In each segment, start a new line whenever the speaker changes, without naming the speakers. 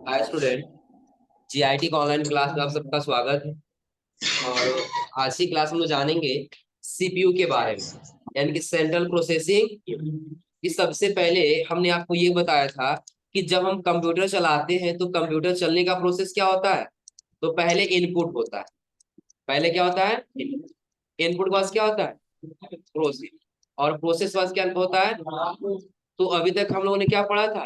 Hi student. GIT का online class में आप सबका स्वागत है। और आज की क्लास में हम लोग जानेंगे सीपीयू के बारे में, यानी कि सेंट्रल प्रोसेसिंग। कि सबसे पहले हमने आपको ये बताया था कि जब हम कंप्यूटर चलाते हैं तो कंप्यूटर चलने का प्रोसेस क्या होता है। तो पहले इनपुट होता है। पहले क्या होता है? इनपुट के बाद क्या होता है? प्रोसेस। और प्रोसेस बाद क्या होता है? तो अभी तक हम लोगों ने क्या पढ़ा था?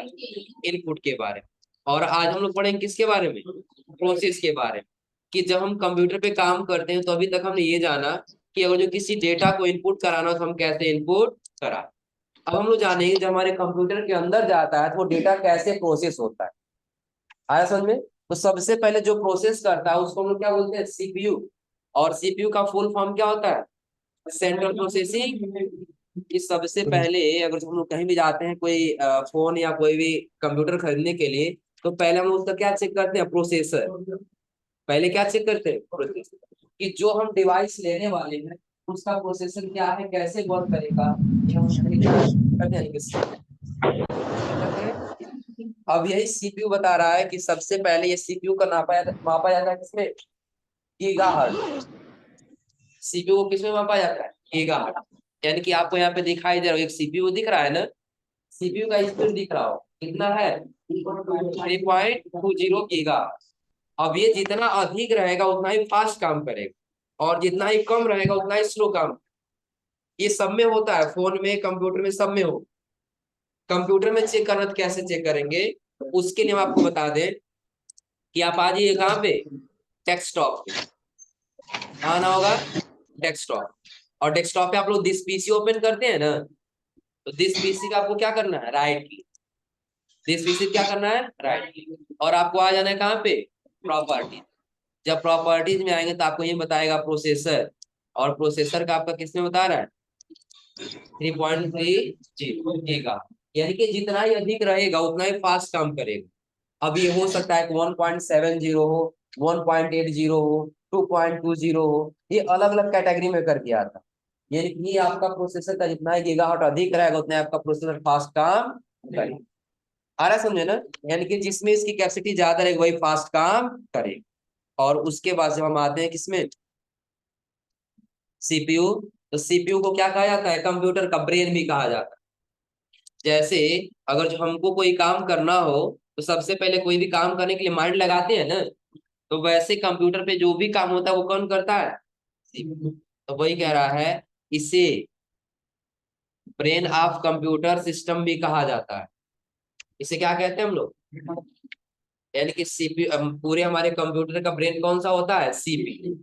इनपुट के बारे में। और आज हम लोग पढ़ेंगे किसके बारे में? प्रोसेस के बारे में। कि जब हम कंप्यूटर पे काम करते हैं तो अभी तक हमने ये जाना कि अगर जो किसी डेटा को इनपुट कराना हो तो हम कैसे इनपुट करा। अब हम लोग जानेंगे जब हमारे कंप्यूटर के अंदर जाता है तो वो डेटा कैसे प्रोसेस होता है। आया समझ में? तो सबसे पहले जो प्रोसेस करता है उसको हम लोग क्या बोलते हैं? सीपीयू। और सीपीयू का फुल फॉर्म क्या होता है? Central processing. कि सबसे पहले अगर हम लोग कहीं भी जाते हैं, कोई फोन या कोई भी कंप्यूटर खरीदने के लिए, तो पहले हम लोग उसका क्या चेक करते हैं? प्रोसेसर। पहले क्या चेक करते हैं? प्रोसेसर। कि जो हम डिवाइस लेने वाले हैं उसका प्रोसेसर क्या है, कैसे वर्क करेगा, ये हम क्या करते हैं? करते हैं। अब यही सीपीयू बता रहा है कि सबसे पहले ये सीपीयू का मापा जाता है किसमें? गीगाहर्ट्ज। सीपीयू को किसमें मापा जाता है? गीगाहर्ट्ज। यानी कि आपको यहाँ पे दिखाई दे रहा है, एक सीपीयू दिख रहा है ना। सीपीयू का स्पीड दिख रहा हो कितना है? 3.20 गीगा। अब ये जितना अधिक रहेगा उतना ही फास्ट काम करेगा, और जितना ही कम रहेगा उतना ही स्लो काम। ये सब में होता है, फोन में, कंप्यूटर में, सब में हो। कंप्यूटर में चेक करना तो कैसे चेक करेंगे? उसके लिए हम आपको बता दें कि आप आ जाइए कहाँ पे? डेस्कटॉप पे। आना होगा डेस्कटॉप। और डेस्कटॉप पे आप लोग दिस पीसी ओपन करते हैं ना, तो दिस पीसी का आपको क्या करना है? Right click. दिस पीसी क्या करना है? Right click. और आपको आ जाना है कहाँ पे? प्रॉपर्टीज। जब प्रॉपर्टीज में आएंगे तो आपको ये बताएगा प्रोसेसर। और प्रोसेसर का आपका किसमें बता रहा है? 3.30 यानी कि जितना ही अधिक रहेगा उतना ही फास्ट काम करेगा। अब ये हो सकता है कि 1.70 हो, 1.80 हो, 2.20 हो। ये अलग अलग कैटेगरी में कर दिया था। यानी कि ये आपका प्रोसेसर का जितना ही गीगाहर्ट्ज अधिक रहेगा उतना ही आपका प्रोसेसर फास्ट काम करेगा। आ रहा है समझे ना? यानी कि जिसमें इसकी कैपेसिटी ज्यादा रहेगी वही फास्ट काम करेगा। और उसके बाद जब हम आते हैं किसमें? सीपीयू। तो सीपीयू को क्या कहा जाता है? कंप्यूटर का ब्रेन भी कहा जाता है। जैसे अगर जो हमको कोई काम करना हो तो सबसे पहले कोई भी काम करने के लिए माइंड लगाते हैं ना। तो वैसे कंप्यूटर पे जो भी काम होता है वो कौन करता है? सीपीयू। तो वही कह रहा है, इसे ब्रेन ऑफ कंप्यूटर सिस्टम भी कहा जाता है। इसे क्या कहते हैं हम लोग? यानी कि सीपीयू, पूरे हमारे कंप्यूटर का ब्रेन कौन सा होता है? सीपीयू।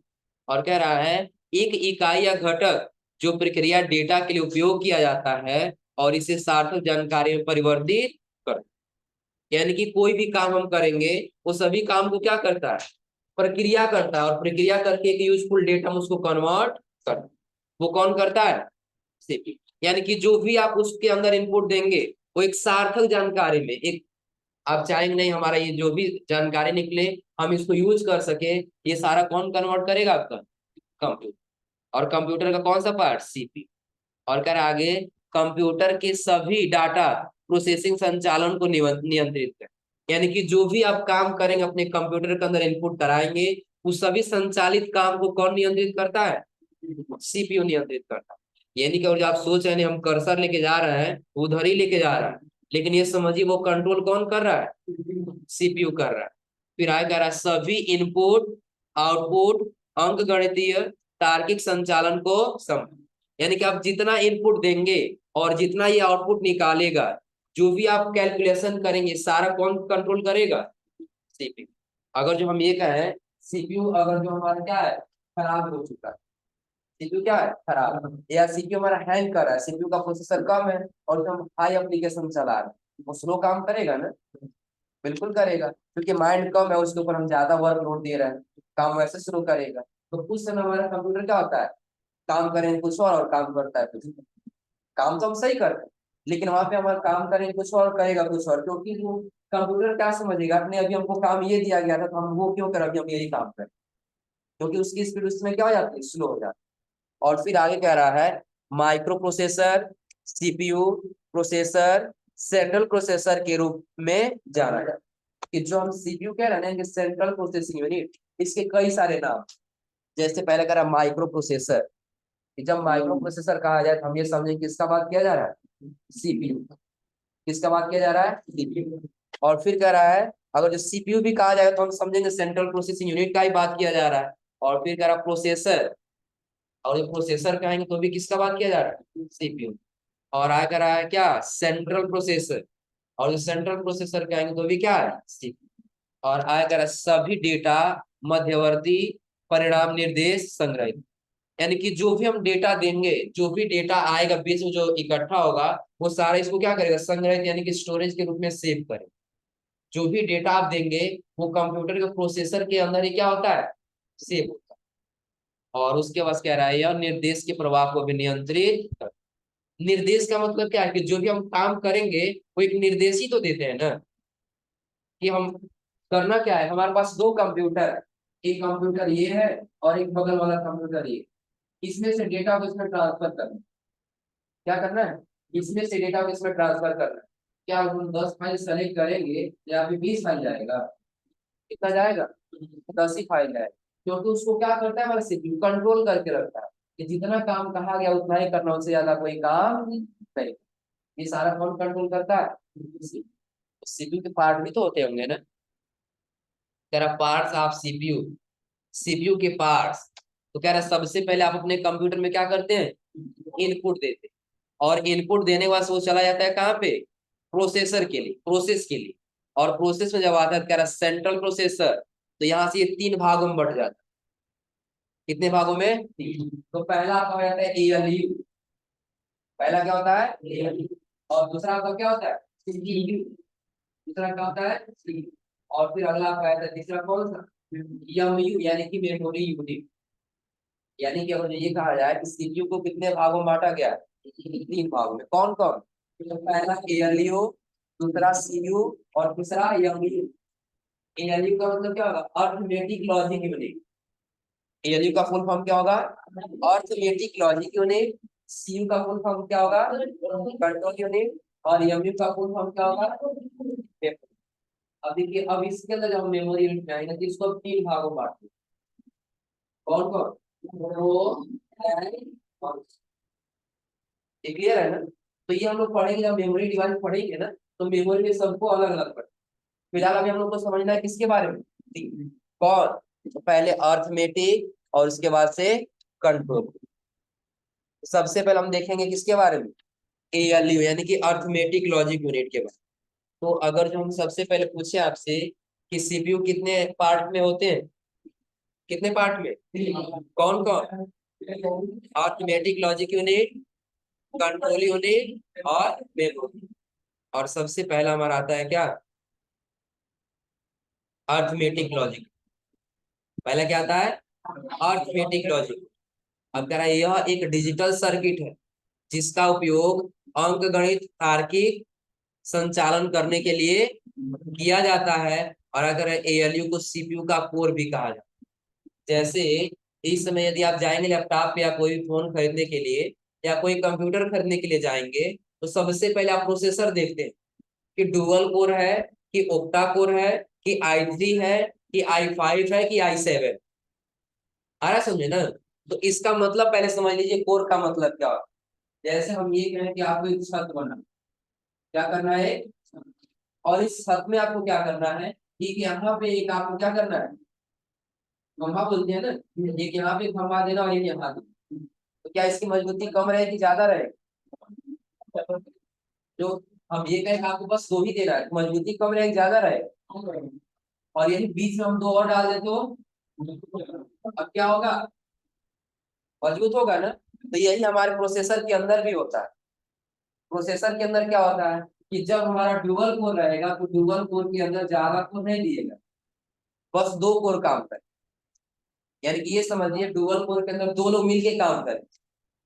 और कह रहा है एक इकाई या घटक जो प्रक्रिया डेटा के लिए उपयोग किया जाता है और इसे सार्थक जानकारी में परिवर्तित कर। यानी कि कोई भी काम हम करेंगे वो सभी काम को क्या करता है? प्रक्रिया करता है, और प्रक्रिया करके एक यूजफुल डेटा में उसको कन्वर्ट कर। वो कौन करता है? सीपीयू। यानी कि जो भी आप उसके अंदर इनपुट देंगे वो एक सार्थक जानकारी में, एक, आप चाहेंगे नहीं हमारा ये जो भी जानकारी निकले हम इसको यूज कर सके, ये सारा कौन कन्वर्ट करेगा? आपका कंप्यूटर। और कंप्यूटर का कौन सा पार्ट? सीपीयू। और कर आगे, कंप्यूटर के सभी डाटा प्रोसेसिंग संचालन को नियंत्रित कर। यानी कि जो भी आप काम करेंगे अपने कंप्यूटर के अंदर इनपुट कराएंगे, उस सभी संचालित काम को कौन नियंत्रित करता है? सीपीयू नियंत्रित करता है। यानी कि और जो आप सोच रहे हैं हम कर्सर लेके जा रहे हैं उधर ही लेके जा रहा है, लेकिन ये समझिए वो कंट्रोल कौन कर रहा है? सीपीयू कर रहा है। फिर आगे कह रहा है सभी इनपुट आउटपुट अंक गणितीय तार्किक संचालन को सम। यानी कि आप जितना इनपुट देंगे और जितना ये आउटपुट निकालेगा, जो भी आप कैलकुलेशन करेंगे सारा कौन कंट्रोल करेगा? सीपीयू। अगर जो हम ये कहें सीपीयू अगर जो हमारा क्या है, खराब हो चुका है, सीपीयू क्या है? खराब, या सीपीयू हमारा हैंग कर रहा है, सीपीयू का प्रोसेसर कम है और जो हम हाई एप्लीकेशन चला रहे हैं वो स्लो काम करेगा ना? बिल्कुल करेगा, क्योंकि माइंड कम है उसके ऊपर हम ज्यादा वर्कलोड दे रहे हैं, काम वैसे शुरू करेगा। तो कुछ समय हमारा कंप्यूटर क्या होता है? काम करेंगे कुछ और काम करता है कुछ। काम तो हम सही करते हैं, लेकिन वहां पे हमारा काम करेंगे कुछ और, करेगा कुछ और, क्योंकि वो कंप्यूटर क्या समझेगा, अपने अभी हमको काम ये दिया गया था तो हम वो क्यों करें, अभी हम यही काम करें। क्योंकि उसकी स्पीड उसमें क्या हो जाती है? स्लो हो जाती है। और फिर आगे कह रहा है micro processor, CPU, processor, central processor के रूप में जाना जाता है। कि जो हम सीपीयू कह रहे हैं कि सेंट्रल प्रोसेसिंग यूनिट, इसके कई सारे नाम। जैसे पहले कह रहा माइक्रो प्रोसेसर। जब माइक्रो प्रोसेसर कहा जाए तो हम ये समझें किसका बात किया जा रहा है, सीपीयू। किसका बात किया जा रहा है, सीपीयू। और फिर कह रहा है अगर जो सीपीयू भी कहा जाएगा तो हम समझेंगे सेंट्रल प्रोसेसिंग यूनिट का ही बात किया जा रहा है। और फिर कह रहा प्रोसेसर, और जो प्रोसेसर कहेंगे तो भी किसका बात किया जा रहा है, सीपीयू। और आ कर रहा है क्या, सेंट्रल प्रोसेसर। और जो सेंट्रल प्रोसेसर कहेंगे तो भी क्या है, सीपीयू। और आ कर सभी डेटा मध्यवर्ती परिणाम निर्देश संग्रहित। यानी कि जो भी हम डेटा देंगे, जो भी डेटा आएगा बीच में जो इकट्ठा होगा, वो सारा इसको क्या करेगा, संग्रहित यानी कि स्टोरेज के रूप में सेव करेगा। जो भी डेटा आप देंगे वो कंप्यूटर के प्रोसेसर के अंदर ही क्या होता है, सेव होता है। और उसके बाद कह रहा है यह निर्देश के प्रवाह को भी नियंत्रित कर। निर्देश का मतलब क्या है कि जो भी हम काम करेंगे वो एक निर्देश ही तो देते हैं ना, कि हम करना क्या है। हमारे पास दो कंप्यूटर है, एक कंप्यूटर ये है और एक बगल वाला कंप्यूटर ये। इसमें से डेटा को इसमें ट्रांसफर करना, क्या करना है, इसमें से डेटा को इसमें ट्रांसफर करना है। क्या हम 10 फाइल सेलेक्ट करेंगे या फिर 20 फाइल जाएगा, कितना जाएगा, 10 ही फाइल है। क्योंकि उसको क्या करता है, हमारा सीपीयू कंट्रोल करके रखता है कि जितना काम कहा गया उतना ही करना, उससे ज्यादा कोई काम नहीं। ये सारा कौन कंट्रोल करता है, सीपीयू के पार्ट भी तो होते होंगे ना। कह रहा पार्ट्स ऑफ सीपीयू, सीपीयू के पार्ट्स। तो कह रहा सबसे पहले आप अपने कंप्यूटर में क्या करते हैं, इनपुट देते हैं। और इनपुट देने के बाद वो चला जाता है कहाँ पे, प्रोसेसर के लिए, प्रोसेस के लिए। और प्रोसेस में जब आता है कह रहा सेंट्रल प्रोसेसर, तो यहाँ से ये 3 भागों में बढ़ जाता है। कितने भागों में, 3। तो पहला आपका हो जाता है एएलयू। पहला क्या होता है, एएलयू। और दूसरा आपका क्या होता है, सीपीयू। दूसरा क्या होता है, सीपीयू। और फिर अगला आपका आता है तीसरा कौन सा, एमयू, यानी कि मेमोरी यूनिट। यानी कि अगर ये कहा जाए कि सीपीयू को कितने भागों में बांटा गया है, 3 भागों में। कौन कौन, तो पहला एएलयू, दूसरा सीयू और तीसरा एमयू। एएलयू का मतलब क्या होगा, अर्थमेटिक लॉजिक यूनिट। एएलयू का फुल फॉर्म क्या होगा, अर्थमेटिक लॉजिक यूनिट। सीयू का फुल फॉर्म क्या होगा, कंट्रोल यूनिट। और एमयू का फुल फॉर्म क्या होगा, मेमोरी। अब देखिए, अब इसके अंदर जब हम मेमोरी यूनिट में आएंगे तो इसको अब 3 भागों में बांटेंगे। कौन कौन, रो, और, ये क्लियर है ना। तो ये हम लोग पढ़ेंगे, जब मेमोरी डिवाइस पढ़ेंगे ना तो मेमोरी में सबको अलग अलग पढ़ेंगे। फिलहाल अभी हम लोग को समझना है किसके बारे में, कौन, तो पहले अर्थमेटिक और उसके बाद से कंट्रोल। सबसे पहले हम देखेंगे किसके बारे में, एएलयू यानी कि अर्थमेटिक लॉजिक यूनिट के बारे में। तो अगर जो हम सबसे पहले पूछे आपसे कि सीपीयू कितने पार्ट में होते हैं, कितने पार्ट में, कौन कौन, arithmetic logic unit, control unit और मेमोरी। और सबसे पहला हमारा आता है क्या, अर्थमेटिक लॉजिक। पहला क्या आता है, अर्थमेटिक लॉजिक। अब कह रहा है यह एक डिजिटल सर्किट है जिसका उपयोग अंकगणित तार्किक संचालन करने के लिए किया जाता है। और अगर एएलयू को सीपीयू का कोर भी कहा जाता है। जैसे इस समय यदि आप जाएंगे लैपटॉप या कोई फोन खरीदने के लिए या कोई कंप्यूटर खरीदने के लिए जाएंगे, तो सबसे पहले आप प्रोसेसर देखते हैं कि डुअल कोर है, कि ओक्टा कोर है, कि i3 है, कि i5 है, कि i7। आ रहा है समझे ना। तो इसका मतलब पहले समझ लीजिए कोर का मतलब क्या होता है। जैसे हम ये कहें कि आपको एक छत बना, क्या करना है, और इस छत में आपको क्या करना है, कि यहाँ पे एक आपको क्या करना है, खंभा बोलते हैं ना, एक यहाँ पे खंभा देना और एक यहाँ देना। तो क्या इसकी मजबूती कम रहेगी, ज्यादा रहेगी, जो हम ये कहें आपको बस 2 ही देना है, मजबूती कम रहेगी ज्यादा रहेगी। और यदि बीच में हम 2 और डाल दे तो अब क्या होगा, मजबूत होगा ना। तो यही हमारे प्रोसेसर के अंदर भी होता है। प्रोसेसर के अंदर क्या होता है कि जब हमारा डुअल कोर रहेगा तो डुअल कोर के अंदर ज्यादा कोर नहीं दिएगा, बस 2 कोर काम करें। यानी कि ये समझिए डुअल कोर के अंदर 2 लोग मिलके काम करें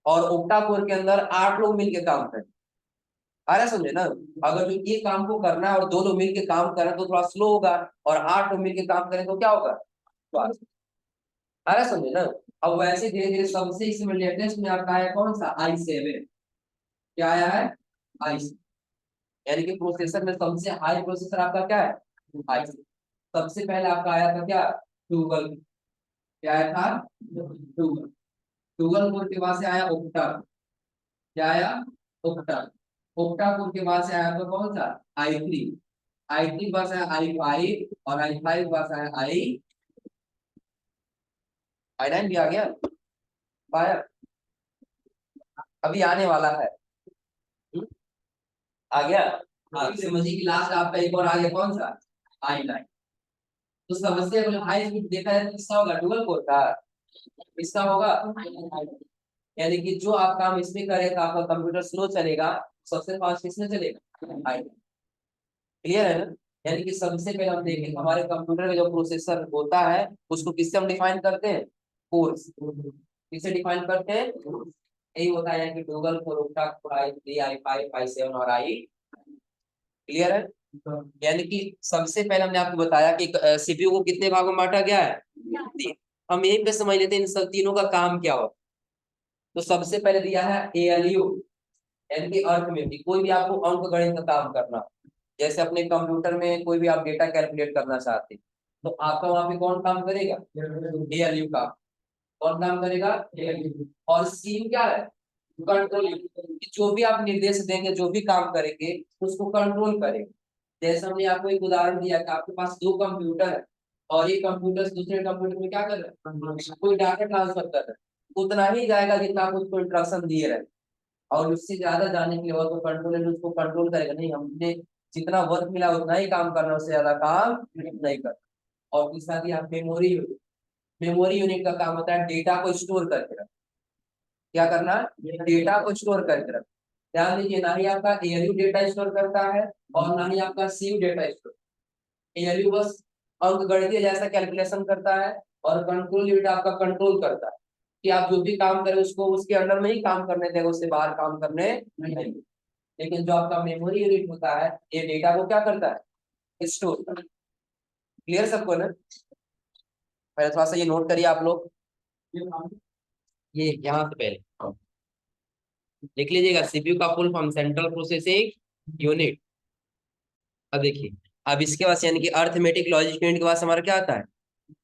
और ओक्टा कोर के अंदर 8 लोग मिलके काम करें। आ रहा समझे ना। अगर जो ये काम को करना है और 2 लोग मिलके काम करें तो थोड़ा स्लो होगा, और 8 लोग मिलके काम करें तो क्या होगा, फास्ट। आ रहा समझे ना। अब वैसे धीरे धीरे सबसे इसमें लेटेस्ट में आपका है कौन सा, i7। क्या आया है, i7। यानी कि प्रोसेसर में सबसे हाई प्रोसेसर आपका क्या है, हाई। सबसे पहले आपका आया था क्या, ट्यूबल। क्या आया था, ट्यूबल। ट्यूबल कोड के बाद से आया ओक्टा। क्या आया, ओक्टा। ओक्टा कोड के बाद से आया तो कौन सा, i3। i3 के बाद से आया i5, और i5 के बाद से आया i9 भी आ गया, पाया अभी आने वाला है। आ गया। हाँ, समझिए कि लास्ट आपका एक और आ गया, कौन सा, i9। तो समस्या को हाई स्पीड देखा है तो किसका होगा, डुअल कोर का, इसका होगा। यानी कि जो आप काम इसमें करेगा आपका कंप्यूटर स्लो चलेगा, सबसे फास्ट किसमें चलेगा, i9। क्लियर है ना। यानी कि सबसे पहले हम देखेंगे हमारे कंप्यूटर में जो प्रोसेसर होता है उसको किससे हम डिफाइन करते हैं, कोर। किससे डिफाइन करते हैं, यही होता है कि Google core, octa core, i3, i5, i7 और i। क्लियर है। यानी कि सबसे पहले हमने आपको बताया कि सीपीयू को कितने भागों में बांटा गया है, तीन। हम यहीं पे समझ लेते हैं इन सब तीनों का काम क्या होता है। तो सबसे पहले दिया है एएलयू, यानी कि अर्थमेटिक। कोई भी आपको अंक गणित का काम करना, जैसे अपने कंप्यूटर में कोई भी आप डेटा कैलकुलेट करना चाहते हैं तो आपका वहां पे कौन काम करेगा, एएलयू का। कौन काम करेगा, एएलयू। और सी क्या है, कंट्रोल। जो भी आप निर्देश देंगे, जो भी काम करेंगे उसको कंट्रोल करेंगे। जैसे हमने आपको एक उदाहरण दिया कि आपके पास दो कंप्यूटर है और ये कंप्यूटर दूसरे कंप्यूटर में क्या कर रहा है, कोई डाटा ट्रांसफर कर रहा है, उतना ही जाएगा जितना आप उसको इंस्ट्रक्शन दिए रहे। और उससे ज्यादा जाने के लिए और तो कंट्रोलर उसको कंट्रोल करेगा नहीं, हमने जितना वर्क मिला उतना ही काम करना, उससे ज्यादा काम नहीं करना। और तीसरा दिया मेमोरी यूनिट। मेमोरी यूनिट का काम होता है डेटा को स्टोर करके रखना। क्या करना, डेटा को स्टोर करके रखना। ध्यान दीजिए, ना ही आपका एएलयू डेटा स्टोर करता है और ना ही आपका सीयू डेटा स्टोर। एएलयू बस अंक गणितीय जैसा कैलकुलेशन करता है और कंट्रोल यूनिट आपका कंट्रोल करता है कि आप जो भी काम करें उसको उसके अंडर में ही काम करने देगा, उससे बाहर काम करने नहीं। लेकिन जो आपका मेमोरी यूनिट होता है ये डेटा को क्या करता है, स्टोर करता है। क्लियर सबको ना। पहले थोड़ा सा ये नोट करिए आप लोग, ये यहाँ से पहले लिख लीजिएगा, सीपीयू का full form central processing unit. अब देखिए, अब इसके बाद यानी कि अर्थमेटिक लॉजिक यूनिट के बाद हमारा क्या आता है,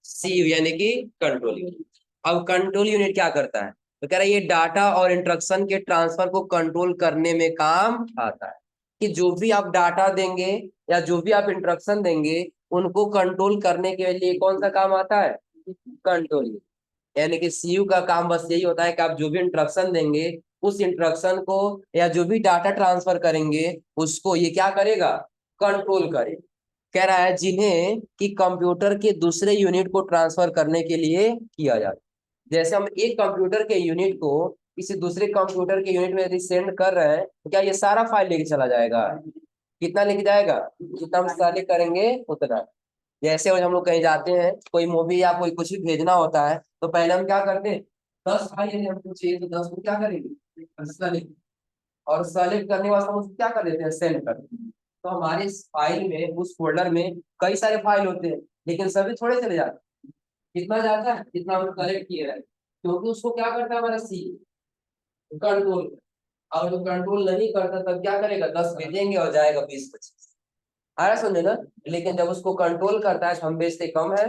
सीयू यानी कि कंट्रोल यूनिट। अब कंट्रोल यूनिट क्या करता है, तो कह रहा है ये डाटा और इंस्ट्रक्शन के ट्रांसफर को कंट्रोल करने में काम आता है। कि जो भी आप डाटा देंगे या जो भी आप इंस्ट्रक्शन देंगे उनको कंट्रोल करने के लिए कौन सा काम आता है, कंट्रोल यूनिट। यानी कि सीयू का काम बस यही होता है कि आप जो भी इंस्ट्रक्शन देंगे उस इंस्ट्रक्शन को या जो भी डाटा ट्रांसफर करेंगे उसको ये क्या करेगा, कंट्रोल करेगा। कह रहा है जिन्हें कि कंप्यूटर के दूसरे यूनिट को ट्रांसफर करने के लिए किया जाता है। जैसे हम एक कंप्यूटर के यूनिट को किसी दूसरे कंप्यूटर के यूनिट में यदि सेंड कर रहे हैं तो क्या ये सारा फाइल लेके चला जाएगा, कितना लेके जाएगा, जितना हम सारे करेंगे उतना। जैसे हम लोग कहीं जाते हैं कोई मूवी या कोई कुछ भी भेजना होता है तो पहले हम क्या करते हैं, 10 फाइल यदि हमको चाहिए तो 10 को क्या करेंगे, सेलेक्ट। और सेलेक्ट करने के बाद हम उसको क्या कर देते हैं, सेंड कर देते हैं। तो हमारे इस फाइल में, उस फोल्डर में कई सारे फाइल होते हैं लेकिन सभी थोड़े चले जाते हैं। कितना जाता है, जितना हम कलेक्ट किए रहे, क्योंकि उसको क्या करता है हमारा सी, कंट्रोल। और जो कंट्रोल नहीं करता तब क्या करेगा, 10 भेजेंगे और जाएगा 20-25। आ रहा सुनने ना। लेकिन जब उसको कंट्रोल करता है, हम भेजते कम है,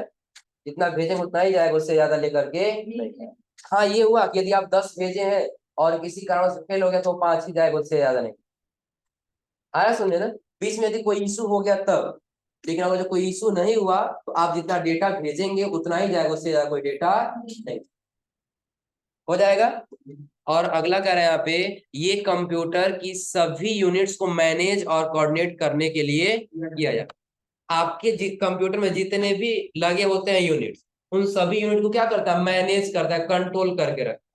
जितना भेजेंगे उतना ही जाएगा, उससे ज्यादा लेकर के नहीं। हाँ ये हुआ कि यदि आप 10 भेजे हैं और किसी कारण से फेल हो गया तो 5 ही जाएगा, उससे ज्यादा नहीं। आ रहा सुनने ना। बीच में यदि कोई इशू हो गया तब, लेकिन अगर जो कोई इशू नहीं हुआ तो आप जितना डेटा भेजेंगे उतना ही जाएगा, उससे ज्यादा कोई डेटा नहीं हो जाएगा। और अगला कह रहा है यहाँ पे, ये कंप्यूटर की सभी यूनिट्स को मैनेज और कोऑर्डिनेट करने के लिए किया जाए। आपके कंप्यूटर में जितने भी लगे होते हैं यूनिट्स, उन सभी यूनिट को क्या करता है, मैनेज करता है, कंट्रोल करके रखता है।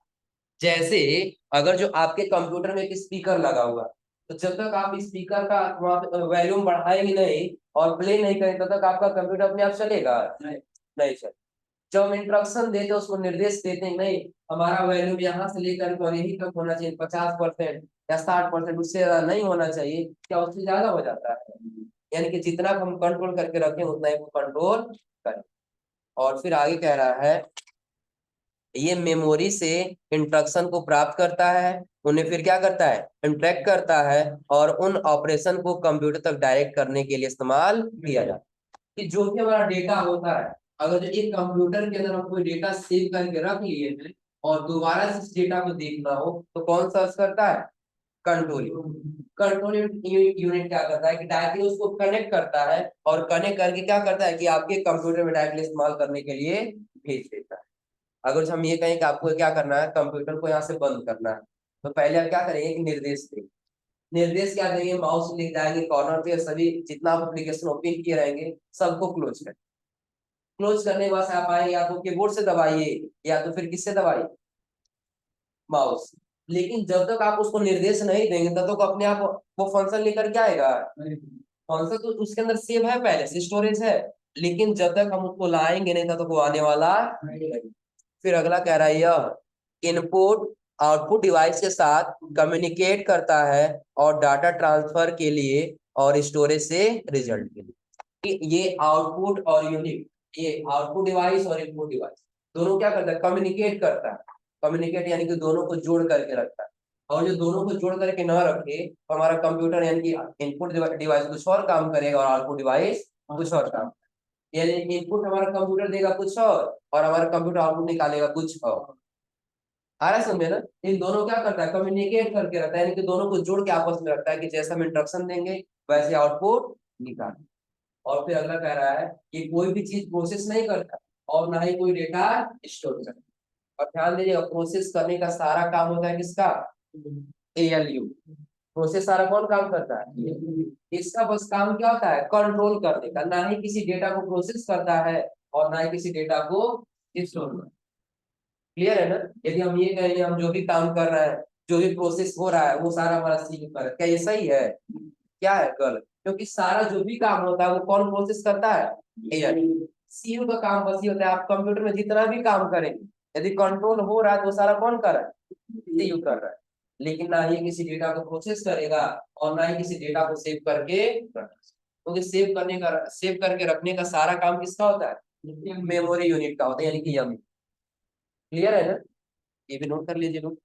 जैसे अगर जो आपके कंप्यूटर में एक स्पीकर लगा हुआ, तो जब तक आप स्पीकर का वॉल्यूम बढ़ाएंगे नहीं और प्ले नहीं करेंगे तब तक आपका कंप्यूटर अपने आप चलेगा नहीं चलेगा। जब हम इंस्ट्रक्शन देते हैं, उसको निर्देश देते हैं, नहीं हमारा वॉल्यूम यहाँ से लेकर और यही तक होना चाहिए, 50% या 60%, उससे ज्यादा नहीं होना चाहिए, क्या उससे ज्यादा हो जाता है। यानी कि जितना हम कंट्रोल करके रखें उतना ही वो कंट्रोल करें। और फिर आगे कह रहा है, ये मेमोरी से इंस्ट्रक्शन को प्राप्त करता है उन्हें फिर क्या करता है, इंटरेक्ट करता है, और उन ऑपरेशन को कंप्यूटर तक डायरेक्ट करने के लिए इस्तेमाल किया जाता है। कि जो भी हमारा डेटा होता है, अगर जो एक कंप्यूटर के अंदर हम कोई डेटा सेव करके रख लिए हैं और दोबारा से इस डेटा को देखना हो तो कौन सर्च करता है, कंट्रोल कंट्रोल यूनिट क्या करता है कि डायरेक्टली उसको कनेक्ट करता है, और कनेक्ट करके क्या करता है कि आपके कंप्यूटर में डायरेक्टली इस्तेमाल करने के लिए भेज देता है। अगर हम ये कहें कि आपको क्या करना है, कंप्यूटर को यहाँ से बंद करना है, तो पहले आप क्या करेंगे कि निर्देश देंगे। निर्देश क्या देंगे, माउस लिख जाएंगे कॉर्नर पे, सभी जितना आप एप्लीकेशन ओपन किए रहेंगे सबको क्लोज करें। क्लोज करने के बाद आप आए या तो कीबोर्ड से दबाइए या तो फिर किससे दबाइए, माउस। लेकिन जब तक आप उसको निर्देश नहीं देंगे तब तक अपने आप वो फंक्शन लेकर क्या आएगा, फंक्शन तो उसके अंदर सेव है, पहले से स्टोरेज है, लेकिन जब तक हम उसको लाएंगे नहीं तब तक वो आने वाला नहीं। फिर अगला कह रहा है यह इनपुट आउटपुट डिवाइस के साथ कम्युनिकेट करता है और डाटा ट्रांसफर के लिए और स्टोरेज से रिजल्ट के लिए। ये आउटपुट और यूनिट, ये आउटपुट डिवाइस और इनपुट डिवाइस दोनों क्या करता है, कम्युनिकेट करता है। कम्युनिकेट यानी कि दोनों को जोड़ करके रखता है, और जो दोनों को जोड़ करके ना रखे तो हमारा कंप्यूटर यानी कि इनपुट डिवाइस कुछ और काम करेगा और आउटपुट डिवाइस कुछ और काम। यानी इनपुट हमारा कंप्यूटर देगा कुछ और हमारा कंप्यूटर आउटपुट निकालेगा कुछ और। आ रहा है समझे ना, इन दोनों क्या करता है, कम्युनिकेट करके रखता है, यानी कि दोनों को जोड़ के आपस में रखता है कि जैसा हम इंस्ट्रक्शन देंगे वैसे आउटपुट निकाल। और फिर अगला कह रहा है कि कोई भी चीज प्रोसेस नहीं करता और ना ही कोई डेटा स्टोर करता। और ध्यान दीजिएगा, प्रोसेस करने का सारा काम होता है किसका, एएलयू। प्रोसेस सारा कौन काम करता है, इसका बस काम क्या होता है, कंट्रोल करने का, ना ही किसी डेटा को प्रोसेस करता है और ना ही किसी डेटा को स्टोर करता है। क्लियर है ना। यदि हम ये कहें हम जो भी काम कर रहे हैं, जो भी प्रोसेस हो रहा है वो सारा हमारा सीपीयू पर है, क्या ये सही है, क्या है गलत, क्योंकि सारा जो भी काम होता है वो कौन प्रोसेस करता है, एआई। सीयू का काम बस ये होता है, आप कंप्यूटर में जितना भी काम करेंगे यदि कंट्रोल हो रहा है तो सारा कौन कर रहा है, सीयू कर रहा है। लेकिन ना ही किसी डेटा को प्रोसेस करेगा और ना ही किसी डेटा को सेव करके क्योंकि सेव करके रखने का सारा काम किसका होता है, मेमोरी यूनिट का होता है, यानी कि यम। क्लियर है ना, ये भी नोट कर लीजिए लोग।